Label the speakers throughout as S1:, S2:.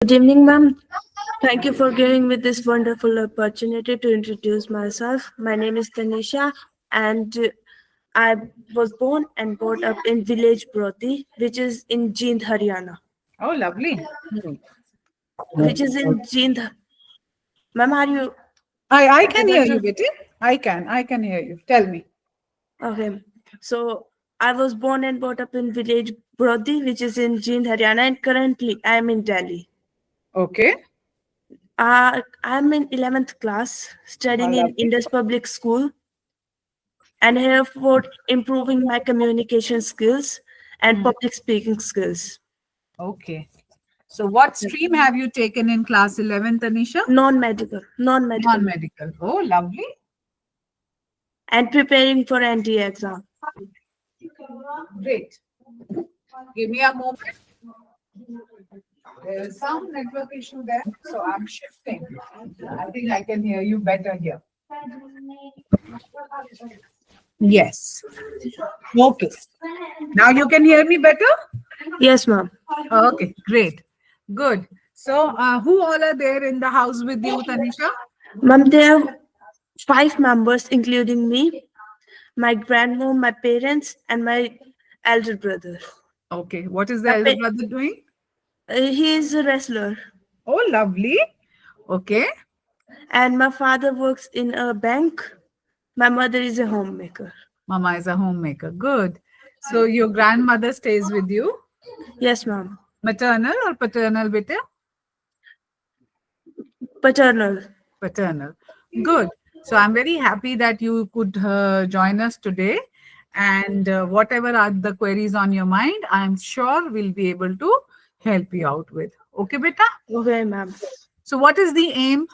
S1: Good evening, ma'am. Thank you for giving me this wonderful opportunity to introduce myself. My name is Tanisha, and I was born and brought up in village Broti, which is in Jind, Haryana.
S2: Oh, lovely.
S1: Which is in Jind. Ma'am, are you
S2: I can
S1: able
S2: hear you,
S1: to?
S2: Betty. I can hear you. Tell me.
S1: Okay. So I was born and brought up in village Broti, which is in Jind, Haryana, and currently I am in Delhi.
S2: Okay.
S1: I'm in 11th class, studying in
S2: Lovely.
S1: Indus Public School, and here for improving my communication skills and public speaking skills.
S2: Okay. So, what stream have you taken in class 11, Tanisha?
S1: Non-medical,
S2: Non-medical. Oh, lovely.
S1: and preparing for NDA exam.
S2: Great. Give me a moment. There is some network issue there, so I'm shifting. I think I can hear you better here. Yes. Okay. Now you can hear me better?
S1: Yes, ma'am.
S2: Okay, great. Good. So, who all are there in the house with you, Tanisha?
S1: Ma'am, there are 5 members, including me, my grandmom, my parents, and my elder brother.
S2: Okay. What is the
S1: My
S2: elder
S1: pa-
S2: brother doing?
S1: he is a wrestler,
S2: Oh, lovely. Okay.
S1: and my father works in a bank. My mother is a homemaker.
S2: Mama is a homemaker. Good. So, your grandmother stays with you?
S1: Yes, ma'am.
S2: Maternal or paternal, beta?
S1: Paternal.
S2: Paternal. Good. So I'm very happy that you could join us today. And whatever are the queries on your mind, I'm sure we'll be able to help you out with. Okay, beta?
S1: Okay, ma'am.
S2: So, what is the aim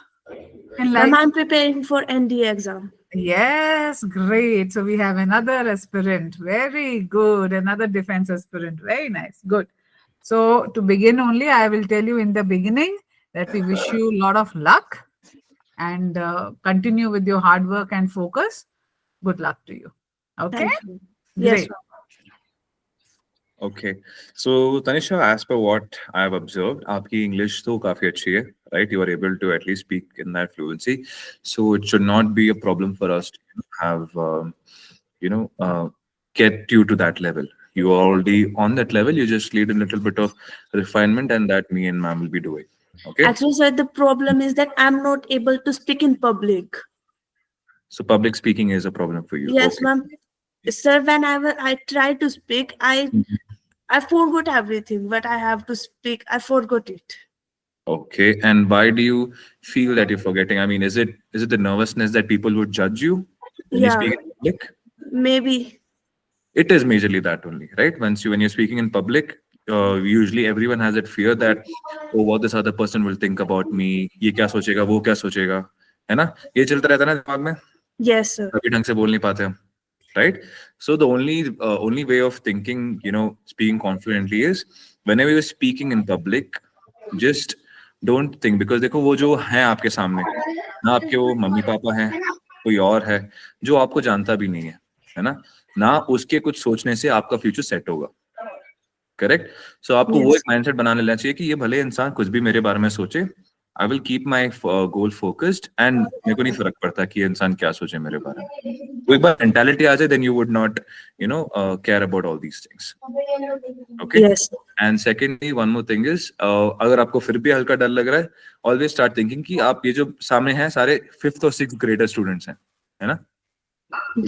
S2: in
S1: Ma'am,
S2: life?
S1: I'm preparing for NDA exam.
S2: Yes, great. So, we have another aspirant. Very good. Another defense aspirant. Very nice. Good. So, to begin only, I will tell you in the beginning that we wish you a lot of luck and continue with your hard work and focus. Good luck to you. Okay,
S1: Thank you. Yes,
S2: great.
S1: ma'am.
S3: Okay. So, Tanisha, as per what I've observed, आपकी English तो काफी अच्छी है, right? You are able to at least speak in that fluency. So it should not be a problem for us to have, you know, get you to that level. You are already on that level. You just need a little bit of refinement, and that me and ma'am will be doing. Okay.
S1: Actually, sir, the problem is that I'm not able to speak in public.
S3: So public speaking is a problem for you.
S1: Yes,
S3: Okay.
S1: ma'am. Sir, when I try to speak, I forgot everything. What I have to speak, I forgot it.
S3: Okay. And why do you feel that you're forgetting? I mean, is it the nervousness that people would judge you when you
S1: Yeah,
S3: speak in public?
S1: maybe.
S3: It is majorly that only, right? When you're speaking in public, usually everyone has that fear that, oh, what this other person will think about me, ये क्या सोचेगा, वो क्या सोचेगा, है ना? ये चलता रहता है ना दिमाग में,
S1: Yes, sir.
S3: कभी ढंग से बोल नहीं पाते हम, right? So the only way of thinking, speaking confidently is whenever you're speaking in public, just don't think, because देखो वो जो है आपके सामने, ना आपके वो मम्मी पापा हैं, कोई और है जो आपको जानता भी नहीं है ना? ना उसके कुछ सोचने से आपका फ्यूचर सेट होगा, करेक्ट? सो आपको वो एक
S1: Yes.
S3: माइंडसेट बना लेना चाहिए कि ये भले इंसान कुछ भी मेरे बारे में सोचे, I will keep my goal focused, and मेरे को नहीं फर्क पड़ता कि ये इंसान क्या सोचे मेरे बारे में। वो एक बार मेंटालिटी आ जाए, then you would not care about all these things. Okay.
S1: Yes.
S3: And secondly one more thing is, अगर आपको फिर भी हल्का डर लग रहा है, ऑलवेज स्टार्ट थिंकिंग कि आप ये जो सामने हैं सारे 5th और 6th ग्रेडर स्टूडेंट्स हैं, है ना?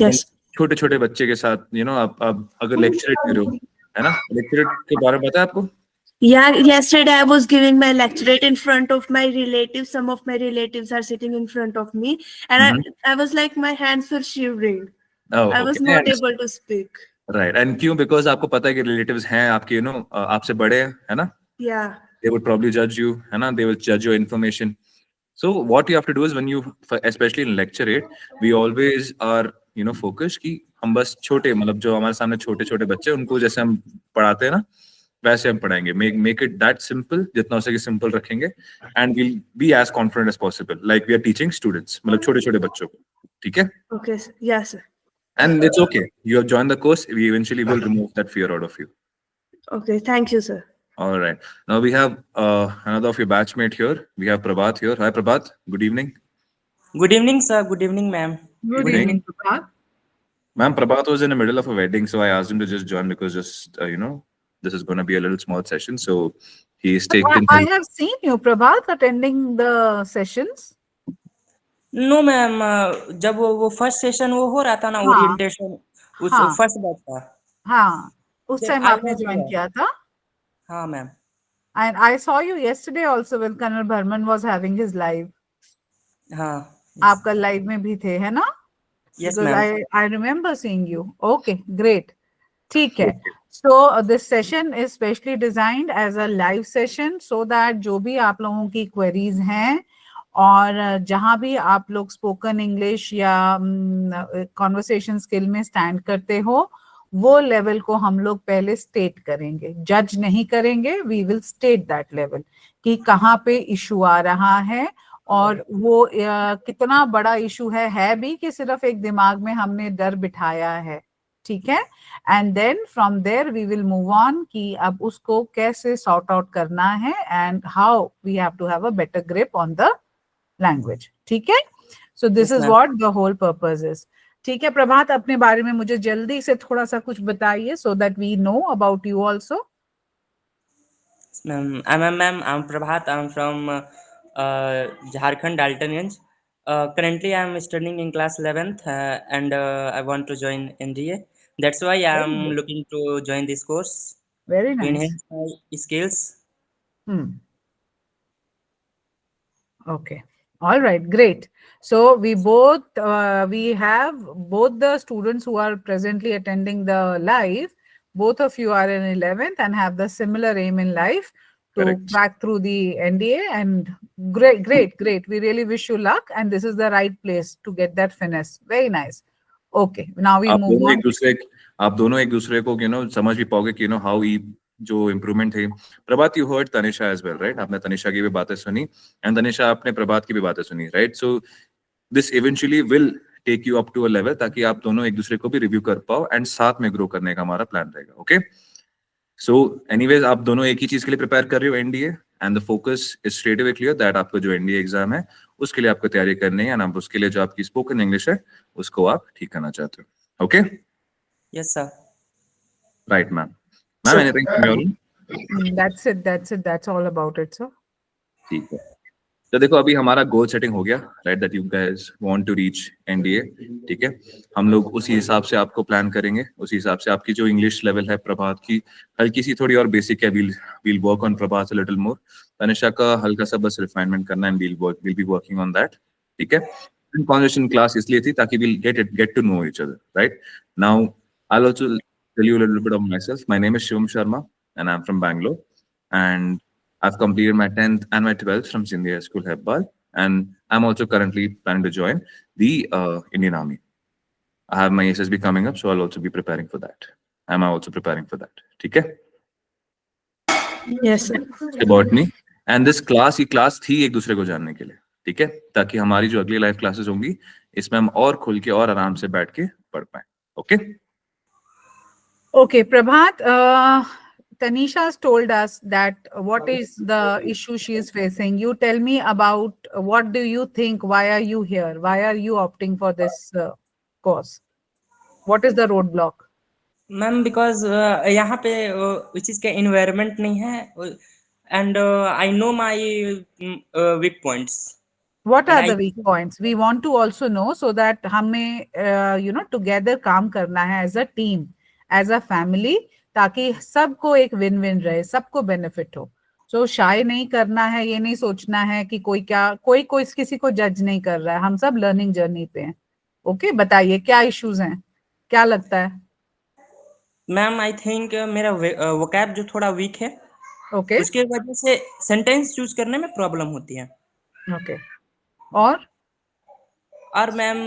S1: Yes.
S3: छोटे छोटे बच्चे के साथ आप अगर लेक्चरेट दे रहे हो, है ना? लेक्चरेट के बारे में पता है आपको?
S1: Yeah, yesterday I was giving my lecturate in front of my relatives. Some of my relatives are sitting in front of me, and I was like, my hands were shivering. I was not able to speak.
S3: Right, and क्यों? Because आपको पता है कि relatives हैं आपके, आपसे बड़े हैं, है ना?
S1: Yeah.
S3: They would probably judge you, है ना? They will judge your information. So what you have to do is, when you, especially in lecturate, we always are focused कि हम बस छोटे, मतलब जो हमारे सामने छोटे छोटे बच्चे, उनको जैसे हम पढ़ाते हैं ना, वैसे हम पढ़ाएंगे। make it that simple, जितना हो सके simple रखेंगे, and we'll be as confident as possible, like we are teaching students, मतलब छोटे छोटे बच्चों को, ठीक है?
S1: Okay, sir. Yes, sir.
S3: And it's okay, you have joined the course, we eventually will remove that fear out of you.
S1: Okay, thank you, sir.
S3: All right. Now we have another of your batchmate here. We have Prabhat here. Hi, Prabhat. Good evening.
S4: Good evening, sir. Good evening, ma'am.
S2: Good
S3: Evening.
S2: evening, Prabhat.
S3: Ma'am, Prabhat was in the middle of a wedding, so I asked him to just join because this is going to be a little small session. So he's taken.
S2: I have seen you, Prabhat, attending the sessions.
S4: No ma'am, जब वो first session वो हो रहा था ना,
S2: हाँ।
S4: Orientation, उस
S2: हाँ।
S4: फर्स्ट बैच का।
S2: हाँ, उस
S4: Then
S2: टाइम
S4: I
S2: आपने
S4: was
S2: ज्वाइन
S4: there.
S2: किया था.
S4: हाँ ma'am.
S2: And I saw you yesterday also when Colonel Bharman was having his live.
S4: हाँ।
S2: आपका लाइव में भी थे, है ना?
S4: Yes,
S2: Because
S4: ma'am.
S2: I remember seeing you. Okay, great. ठीक है. So this session is specially designed as a live session so that जो भी आप लोगों की queries हैं और जहां भी आप लोग स्पोकन इंग्लिश या कॉन्वर्सेशन स्किल में स्टैंड करते हो, वो लेवल को हम लोग पहले स्टेट करेंगे. जज नहीं करेंगे, we will state that level कि कहाँ पे इशू आ रहा है और वो कितना बड़ा इशू है भी कि सिर्फ एक दिमाग में हमने डर बिठाया है. ठीक है. And then from there we will move on कि अब उसको कैसे सॉर्ट आउट करना है and how we have to have a better grip on the language. ठीक है. So this
S4: Yes,
S2: is
S4: ma'am.
S2: What the whole purpose is. ठीक है. प्रभात, अपने बारे में मुझे जल्दी से थोड़ा सा कुछ बताइए so that we know about you also.
S4: I'm Prabhat. I'm from Jharkhand, Daltonganj. Currently, I'm studying in class 11th, and I want to join NDA. That's why I'm looking to join this course
S2: Very
S4: to
S2: nice.
S4: enhance my skills.
S2: Okay. All right, great. So we both we have both the students who are presently attending the live. Both of you are in 11th and have the similar aim in life to
S3: Correct.
S2: crack through the NDA. And great. We really wish you luck. And this is the right place to get that finesse. Very nice. Okay. Now we
S3: आप
S2: move
S3: दोनों
S2: on.
S3: एक दूसरे को समझ भी पाओगे कि how he जो इम्प्रूवमेंट है. Prabhat, you heard Tanisha as well, right? आपने तनिषा की भी बातें सुनी एंड तनिषा आपने प्रभात की भी बातें सुनी, right? So this eventually will take you up to a level ताकि आप दोनों एक दूसरे को भी रिव्यू कर पाओ एंड साथ में ग्रो करने का हमारा प्लान रहेगा. ओके. सो एनीवेज, आप दोनों एक ही चीज के लिए प्रिपेयर कर रहे हो, NDA, and the focus is straight away clear that आपको जो एनडीए एग्जाम है उसके लिए आपको तैयारी करनी है एंड आप उसके लिए जो आपकी स्पोकन इंग्लिश है उसको आप ठीक करना चाहते हो. Okay.
S4: Yes, sir.
S3: Right ma'am. Ma'am, anything from your and?
S2: That's all about it, sir.
S3: ठीक है. तो देखो, अभी हमारा गोल सेटिंग हो गया, right? That you guys want to reach NDA. ठीक है. हम लोग उसी हिसाब से आपको प्लान करेंगे, उसी हिसाब से आपकी जो इंग्लिश लेवल है प्रभात की हल्की सी थोड़ी और बेसिक है, we'll work on Prabhat a little more. Tanisha का हल्का सा बस रिफाइनमेंट करना है, we'll be working on that. ठीक है. कॉन्वर्सेशन क्लास इसलिए थी ताकि we'll get to know each other, right? Now I'll also tell you a little bit of myself. My name is Shivam Sharma and I'm from Bangalore, and I've completed my 10th and my 12th from Sindhya School, Hebbal, and I'm also currently planning to join the Indian Army. I have my SSB coming up, so I'll also be preparing for that. I'm also preparing for that. Okay?
S1: Yes, sir.
S3: About me. And this class, ये class थी एक दूसरे को जानने के लिए, ठीक है? ताकि हमारी जो अगली लाइव क्लासेस होंगी इसमें हम और खुल के और आराम से बैठ के पढ़ पाए. Okay?
S2: Okay, Prabhat, Tanisha has told us that what is the issue she is facing. You tell me about what do you think, why are you here? Why are you opting for this course? What is the roadblock?
S4: Ma'am, because यहाँ पे उस चीज का environment नहीं है and I know my weak points.
S2: What are the weak points? We want to also know so that हमें together काम करना है as a team, as a family, ताकि सबको एक विन विन रहे, सबको बेनिफिट हो. सो शाय नहीं करना है, ये नहीं सोचना है कि कोई किसी को जज नहीं कर रहा है. हम सब लर्निंग जर्नी पे हैं. ओके, बताइए क्या इश्यूज हैं, क्या लगता है?
S4: मैम, आई थिंक मेरा वोकैब जो थोड़ा वीक है,
S2: ओके,
S4: उसके वजह से सेंटेंस चूज करने में प्रॉब्लम होती है.
S2: ओके. और
S4: मैम,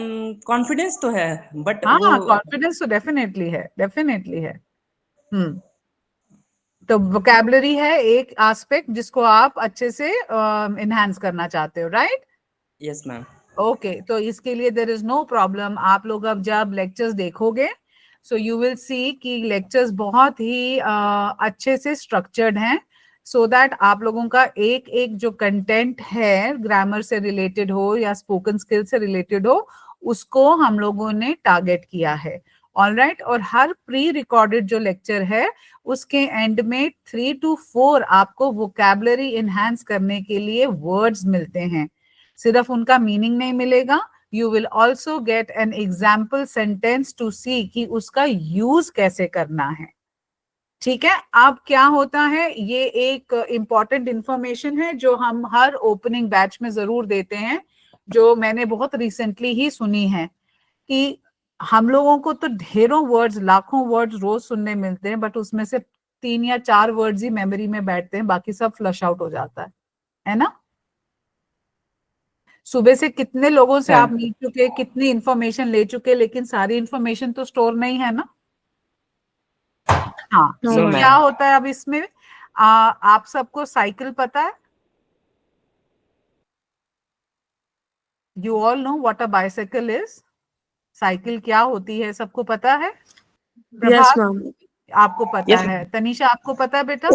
S4: कॉन्फिडेंस तो है, बट
S2: हाँ,
S4: वो
S2: कॉन्फिडेंस तो डेफिनेटली है. तो वोकैबुलरी है एक एस्पेक्ट जिसको आप अच्छे से एनहांस करना चाहते हो, राइट?
S4: Yes ma'am.
S2: ओके, तो इसके लिए देयर इज नो प्रॉब्लम. आप लोग अब जब लेक्चर्स देखोगे सो यू विल सी कि लेक्चर्स बहुत ही अच्छे से स्ट्रक्चर्ड हैं. सो दैट आप लोगों का एक एक जो कंटेंट है ग्रामर से रिलेटेड हो या स्पोकन स्किल से रिलेटेड हो उसको हम लोगों ने टारगेट किया है। ऑलराइट, और हर प्री रिकॉर्डेड जो लेक्चर है उसके एंड में 3 to 4 आपको वोकैबुलरी एनहांस करने के लिए वर्ड्स मिलते हैं। सिर्फ उनका मीनिंग नहीं मिलेगा, you will also get an example sentence to see कि उसका यूज कैसे करना है। ठीक है, अब क्या होता है, ये एक इंपॉर्टेंट इंफॉर्मेशन है जो हम हर ओपनिंग बैच में जरूर देते हैं, जो मैंने बहुत रिसेंटली ही सुनी है कि हम लोगों को तो ढेरों वर्ड्स, लाखों वर्ड्स रोज सुनने मिलते हैं, बट उसमें से 3 या 4 वर्ड्स ही मेमोरी में बैठते हैं, बाकी सब फ्लश आउट हो जाता है ना। सुबह से कितने लोगों से आप मिल चुके, कितनी इंफॉर्मेशन ले चुके, लेकिन सारी इंफॉर्मेशन तो स्टोर नहीं है ना। हाँ,
S1: No,
S2: so
S1: ma'am.
S2: क्या होता है अब इसमें, आप सबको साइकिल पता है? You all know what a bicycle is. Cycle क्या होती है सबको पता है?
S1: Yes,
S2: प्रभात,
S1: ma'am.
S2: आपको पता
S4: Yes,
S2: है? तनीषा, आपको पता है बेटा?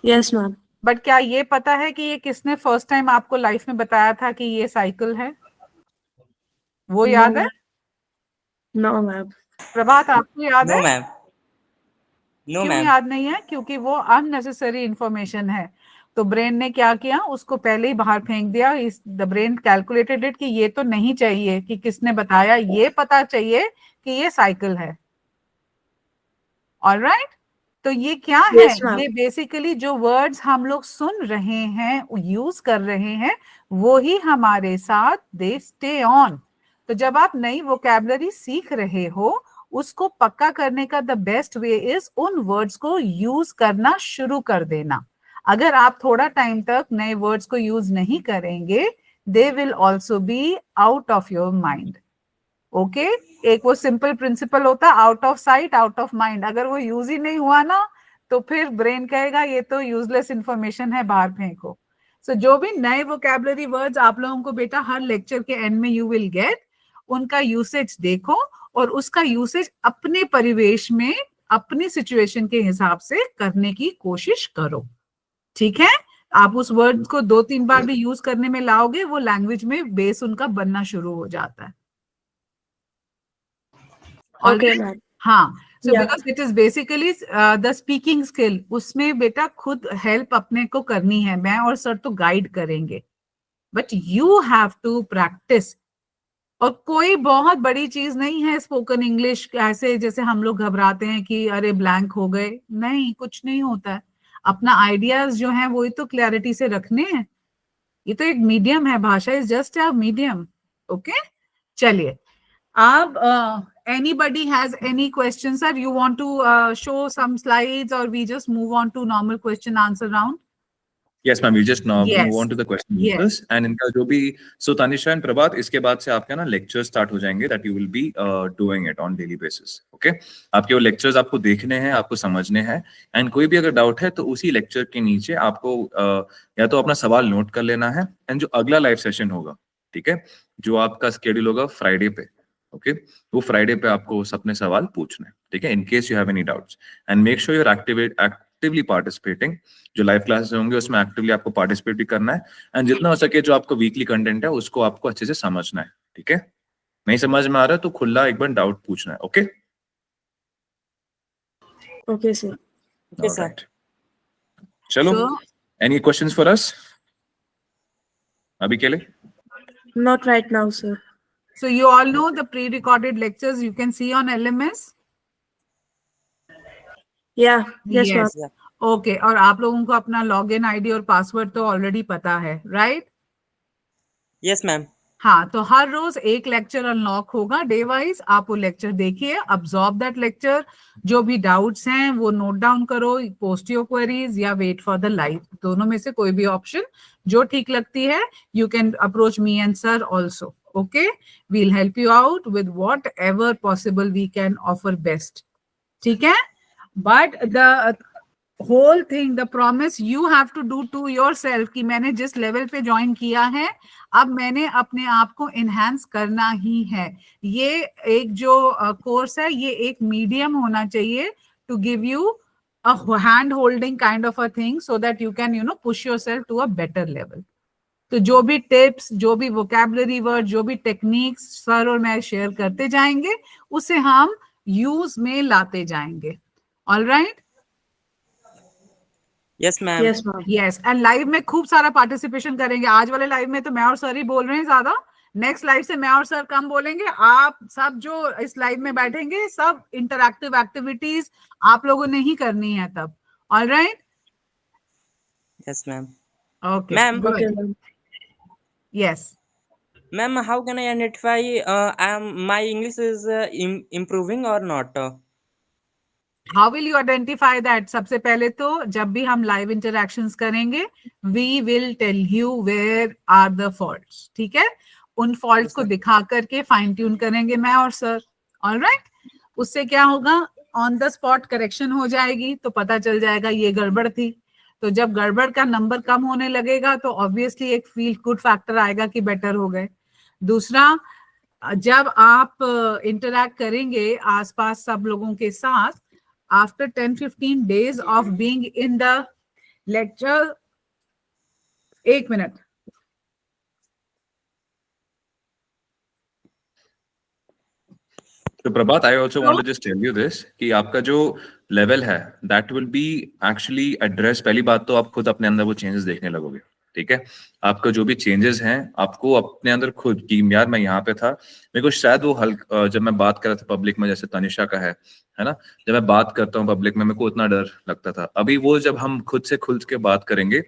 S1: Yes, ma'am.
S2: बट क्या ये पता है कि ये किसने फर्स्ट टाइम आपको लाइफ में बताया था कि ये साइकिल है? वो याद है?
S1: No, ma'am.
S2: प्रभात, आपको याद
S4: no
S2: है?
S4: ma'am, no
S2: क्यों
S4: ma'am.
S2: याद नहीं है? क्योंकि वो अननेसेसरी इंफॉर्मेशन है। तो ब्रेन ने क्या किया, उसको पहले ही बाहर फेंक दिया। इस द ब्रेन कैलकुलेटेड इट कि ये तो नहीं चाहिए कि किसने बताया, ये पता चाहिए कि ये साइकिल है। ऑलराइट, तो ये क्या है?
S1: Yes, ma'am.
S2: ये बेसिकली जो वर्ड्स हम लोग सुन रहे हैं, यूज कर रहे हैं, वो ही हमारे साथ दे स्टे ऑन। तो जब आप नई वोकैबुलरी सीख रहे हो, उसको पक्का करने का द बेस्ट वे इज उन वर्ड्स को यूज करना शुरू कर देना। अगर आप थोड़ा टाइम तक नए वर्ड्स को यूज नहीं करेंगे, they will also be out of your mind. Okay, एक वो सिंपल प्रिंसिपल होता है, out of sight out of mind. अगर वो यूज ही नहीं हुआ ना, तो फिर ब्रेन कहेगा ये तो यूजलेस इंफॉर्मेशन है, बाहर फेंको। सो जो भी नए वोकैबुलरी वर्ड्स आप लोगों को बेटा हर लेक्चर के एंड में यू विल गेट, उनका यूसेज देखो और उसका यूसेज अपने परिवेश में, अपनी सिचुएशन के हिसाब से करने की कोशिश करो। ठीक है, आप उस वर्ड को 2-3 बार भी यूज करने में लाओगे, वो लैंग्वेज में बेस उनका बनना शुरू हो जाता है।
S1: Okay, ma'am.
S2: हाँ, so
S1: Yeah.
S2: because it is basically the speaking skill, उसमें बेटा खुद हेल्प अपने को करनी है। मैं और सर तो गाइड करेंगे, but you have to practise. और कोई बहुत बड़ी चीज नहीं है स्पोकन इंग्लिश, ऐसे जैसे हम लोग घबराते हैं कि अरे ब्लैंक हो गए, नहीं, कुछ नहीं होता है। अपना आइडियाज जो है वही तो क्लैरिटी से रखने हैं। ये तो एक मीडियम है, भाषा is just a medium. Okay, चलिए अब anybody has any questions, sir? You want to show some slides or we just move on to normal question answer round?
S3: Yes, ma'am. We just now
S2: Yes.
S3: move on to the question
S2: Yes.
S3: answers, and इनका जो भी so Tanisha and Prabhat, इसके बाद से आपका ना lectures start हो जाएंगे that you will be doing it on daily basis. Okay? आपके वो lectures आपको देखने हैं, आपको समझने हैं, and कोई भी अगर डाउट है तो उसी lecture के नीचे आपको या तो अपना सवाल नोट कर लेना है, and जो अगला लाइव सेशन होगा, ठीक है, जो आपका स्केड्यूल होगा फ्राइडे पे, ओके, वो फ्राइडे पे आपको अपने सवाल पूछने, ठीक है, in case you have any doubts, and make sure you are actively participating. जो लाइव क्लासेस होंगे उसमें एक्टिवली आपको पार्टिसिपेट भी करना है, एंड जितना हो सके जो आपको वीकली कंटेंट है उसको आपको अच्छे से समझना है, ठीक है। नहीं समझ में आ रहा तो खुला एक बार डाउट पूछना है, okay.
S1: Okay, sir.
S4: Okay, sir.
S3: Alright. चलो,
S2: So,
S3: any questions for us अभी के लिए?
S1: Not right now, sir.
S2: so you all know the pre-recorded lectures you can see on LMS?
S1: Yeah. Yes, ma'am.
S4: Yeah.
S2: Okay, और आप लोगों को अपना login ID और पासवर्ड तो ऑलरेडी पता है, राइट?
S4: Yes, ma'am.
S2: हाँ, तो हर रोज एक लेक्चर अनलॉक होगा डे वाइज। आप वो लेक्चर देखिए, अब्सॉर्ब दैट लेक्चर, जो भी डाउट्स हैं वो नोट डाउन करो, पोस्ट योर क्वेरीज या वेट फॉर द लाइव, दोनों में से कोई भी ऑप्शन जो ठीक लगती है। You can approach me and sir also, okay, we'll help you out with whatever possible we can offer best, ठीक है। But the whole thing, the promise you have to do to yourself कि मैंने जिस level पे join किया है, अब मैंने अपने आप को एनहांस करना ही है। ये एक जो कोर्स है, ये एक मीडियम होना चाहिए to give you a hand holding kind of a thing so that you can, you know, push yourself to a better level. तो जो भी टिप्स, जो भी वोकैबुलरी वर्ड, जो भी टेक्निक्स सर और मैं शेयर करते जाएंगे, उसे हम यूज में लाते जाएंगे. All right?
S4: Yes, ma'am.
S1: Yes, ma'am.
S2: Yes. And live में खूब सारा पार्टिसिपेशन करेंगे. आज वाले लाइव में तो मैं और सर ही बोल रहे हैं ज्यादा. नेक्स्ट लाइव से मैं और सर कम बोलेंगे. आप सब जो इस लाइव में बैठेंगे, सब इंटरैक्टिव एक्टिविटीज आप लोगों ने ही करनी है तब. All right?
S4: Yes, ma'am.
S2: Okay.
S4: Ma'am.
S1: Okay, ma'am.
S2: Yes.
S4: Ma'am, how can I identify my English is improving or not?
S2: How will you identify that? सबसे पहले तो जब भी हम लाइव इंटरैक्शंस करेंगे, we will tell you where are the faults. ठीक है? उन फॉल्ट्स को दिखा करके फाइन ट्यून करेंगे मैं और सर. ऑलराइट? उससे क्या होगा, ऑन द स्पॉट करेक्शन हो जाएगी, तो पता चल जाएगा ये गड़बड़ थी. तो जब गड़बड़ का नंबर कम होने लगेगा तो ऑब्वियसली एक फील गुड फैक्टर आएगा कि बेटर हो गए. दूसरा, जब आप इंटरैक्ट करेंगे आसपास सब लोगों के साथ, after 10-15 days of being in the lecture, एक minute.
S3: So Prabhat, I also want to just tell you this कि आपका जो लेवल है that will be actually addressed. पहली बात तो आप खुद अपने अंदर वो चेंजेस देखने लगोगे. ठीक है? आपका जो भी चेंजेस हैं, आपको अपने अंदर खुद कि यार मैं यहाँ पे था, मेरे को शायद वो जब मैं बात कर रहा था पब्लिक में, जैसे तनिषा का है ना, जब मैं बात करता हूँ पब्लिक में मेरे को उतना डर लगता था. अभी वो जब हम खुद से खुल के बात करेंगे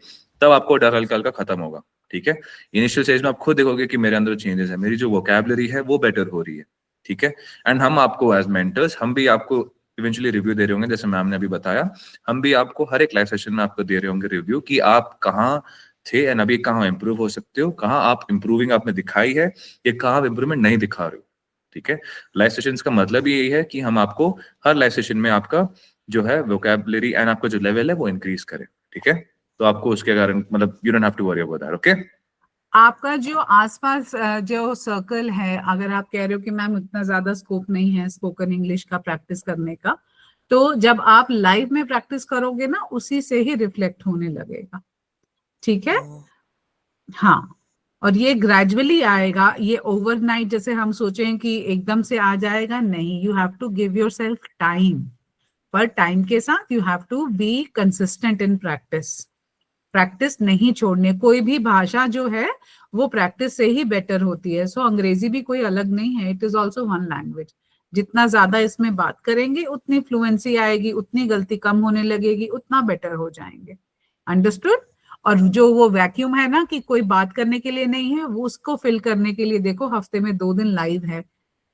S3: तब आपको डर हल्का हल्का खत्म होगा. ठीक है? इनिशियल स्टेज में आप खुद देखोगे कि मेरे अंदर चेंजेस है, मेरी जो वोकैबुलरी है वो बेटर हो रही है. ठीक है? एंड हम आपको एज मेंटर्स, हम भी आपको इवेंचुअली रिव्यू दे रहे होंगे, जैसे मैम ने अभी बताया. हम भी आपको हर एक लाइव सेशन में आपको दे रहे होंगे रिव्यू कि आप कहाँ थे एंड अभी कहाँ इंप्रूव हो सकते हो, कहाँ आप इंप्रूविंग आपने दिखाई है, ये कहाँ आप इंप्रूवमेंट नहीं दिखा रहे हो. ठीक है? लाइव सेशंस का मतलब यही है कि हम आपको हर लाइव सेशन में आपका जो है वोकैबुलरी एंड आपका जो लेवल है वो इंक्रीज करें. ठीक है? तो आपको उसके कारण मतलब you don't have to worry about that. Okay?
S2: आपका जो आसपास जो सर्कल है, अगर आप कह रहे हो कि मैम उतना ज्यादा स्कोप नहीं है स्पोकन इंग्लिश का प्रैक्टिस करने का, तो जब आप लाइव में प्रैक्टिस करोगे ना, उसी से ही रिफ्लेक्ट होने लगेगा. ठीक है? हाँ. और ये ग्रेजुअली आएगा, ये ओवरनाइट जैसे हम सोचें कि एकदम से आ जाएगा, नहीं. You have to give yourself time. पर टाइम के साथ you have to be consistent in practice. Practice नहीं छोड़ने. कोई भी भाषा जो है वो प्रैक्टिस से ही बेटर होती है. सो अंग्रेजी भी कोई अलग नहीं है, it is also one language. जितना ज्यादा इसमें बात करेंगे उतनी फ्लुएंसी आएगी, उतनी गलती कम होने लगेगी, उतना बेटर हो जाएंगे. अंडरस्टूड? और जो वो वैक्यूम है ना कि कोई बात करने के लिए नहीं है, वो उसको फिल करने के लिए देखो हफ्ते में 2 दिन लाइव है.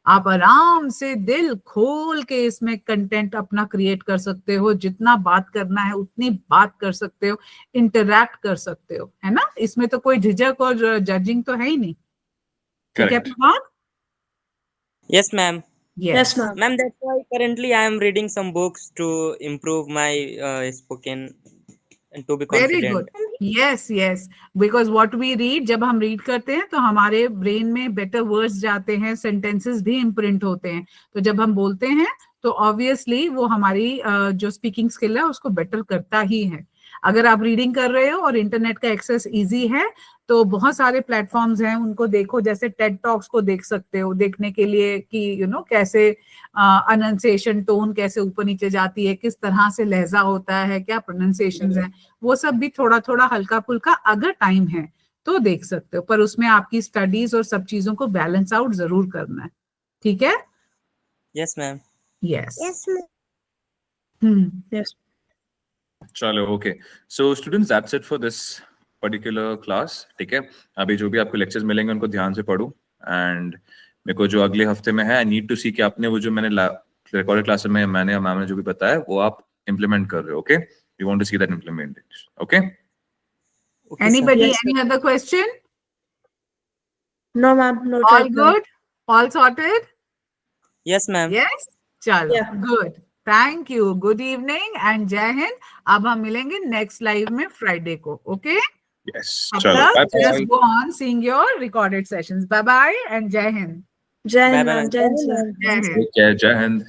S2: आप आराम से दिल खोल के इसमें कंटेंट अपना क्रिएट कर सकते हो. जितना बात करना है उतनी बात कर सकते हो, इंटरैक्ट कर सकते हो, है ना? इसमें तो कोई झिझक और जजिंग तो है ही नहीं. ठीक है प्रभात?
S4: Yes, ma'am.
S1: Yes, ma'am.
S4: Ma'am, that's why currently I am reading some books to improve my spoken and to be
S2: very
S4: confident.
S2: Good. Yes yes. Because what we read, जब हम रीड करते हैं तो हमारे ब्रेन में better words जाते हैं, sentences भी इम्प्रिंट होते हैं. तो जब हम बोलते हैं तो ऑब्वियसली वो हमारी जो स्पीकिंग स्किल है उसको बेटर करता ही है. अगर आप रीडिंग कर रहे हो और इंटरनेट का एक्सेस इजी है, तो बहुत सारे प्लेटफॉर्म्स हैं, उनको देखो. जैसे टेड टॉक्स को देख सकते हो, देखने के लिए कि यू नो कैसे अनंसिएशन, टोन कैसे ऊपर नीचे जाती है, किस तरह से लहजा होता है, क्या प्रोनाउंसिएशंस हैं, वो सब भी थोड़ा थोड़ा हल्का फुल्का अगर टाइम है तो देख सकते हो. पर उसमें आपकी स्टडीज और सब चीजों को बैलेंस आउट जरूर करना है. ठीक है?
S4: Yes, ma'am.
S2: यस.
S1: Yes.
S3: चलो okay. So students, that's it for this particular class. ठीक है? अभी जो भी आपको लेक्चर्स मिलेंगे उनको ध्यान से पढ़ो. एंड मेरे को जो अगले हफ्ते में है, आई नीड टू सी कि आपने वो जो मैंने रिकॉर्डेड क्लास में मैंने और मैम ने जो भी बताया वो आप इम्प्लीमेंट कर रहे हो. Okay? We want to see that implemented. Okay?
S4: Okay,
S2: Anybody,
S1: Yes, sir.
S2: any other question?
S1: No, ma'am. Not
S2: All
S1: right now.
S2: good? All sorted?
S4: Yes, ma'am.
S2: Yes? चलो.
S1: Yeah.
S2: Good. Thank you. Good evening and जय हिंद. अब हम मिलेंगे next live में Friday को. Okay?
S3: Yes.
S2: अब
S3: चलो bye
S2: तक just
S3: bye.
S2: go on seeing your recorded sessions. Bye bye and जय Hind.
S1: Jai Hind,
S4: Bye-bye,
S1: ma'am.
S4: ma'am.
S1: Jai Hind, sir.
S2: जय हिंद.
S3: ठीक है. जय हिंद.